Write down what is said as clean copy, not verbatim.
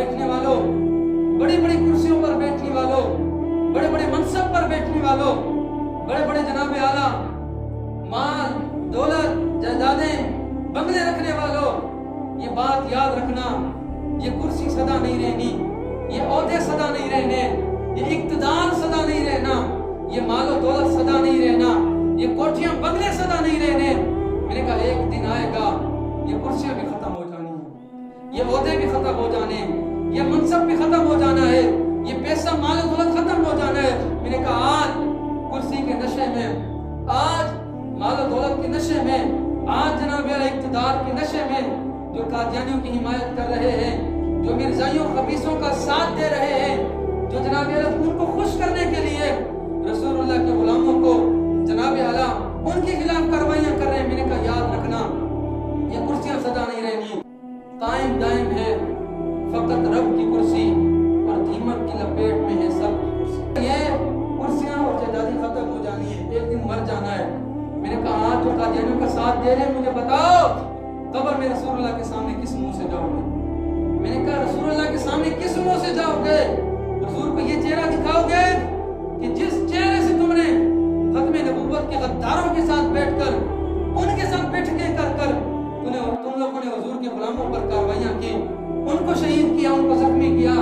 बैठने वालों, बड़ी बड़ी कुर्सियों पर बैठने वालों, बड़े बड़े मनसब पर बैठने वालों, बड़े बड़े जनाब आला माल दौलत जायदादें बंगले रखने वालों, ये बात याद रखना, ये कुर्सी सदा नहीं रहनी, ये ओहदे सदा नहीं रहने, ये इक्तदार सदा नहीं रहना, ये मालो दौलत सदा नहीं रहना, ये कोठियां बंगले सदा नहीं रहने। मैंने कहा एक दिन आएगा ये कुर्सियां भी खत्म हो जानी है, ये ओहदे भी खत्म हो जाने, ये मनसब भी खत्म हो जाना है, ये पैसा मालो दौलत खत्म हो जाना है। मैंने कहा आज कुर्सी के नशे में, आज मालो दौलत के नशे में, आज जनाब इक्तदार के नशे में जो कादियानियों की हिमायत कर रहे हैं, जो मिर्जाइयों खबीसों का साथ दे रहे हैं, जो जनाब उनको खुश करने के लिए रसूलुल्लाह के गुलामों को जनाब आला उनके खिलाफ कार्रवाइयां कर रहे हैं। मैंने कहा याद रखना ये कुर्सियां सदा नहीं रहनी, कायम दायम है फकत रब की कुर्सी और दीमक की लपेट में है सब कुर्सी। ये कुर्सियां और जायदादी खत्म हो जानी है, एक दिन मर जाना है। मैंने कहा आज जो कादियानियों का साथ दे रहे हैं मुझे बताओ कब्र में रसूलुल्लाह के सामने किस मुंह से जाओगे? मैंने कहा रसूलुल्लाह के सामने किस मुंह से जाओगे? हुजूर को ये चेहरा दिखाओगे कि जिस चेहरे से तुमने खत्मे नबूवत के गद्दारों के साथ बैठकर उनके साथ बैठकें कर कर तुम लोगों ने हुजूर के गुलामों पर कार्रवाइयां की, उनको शहीद किया, उनको जख्मी किया।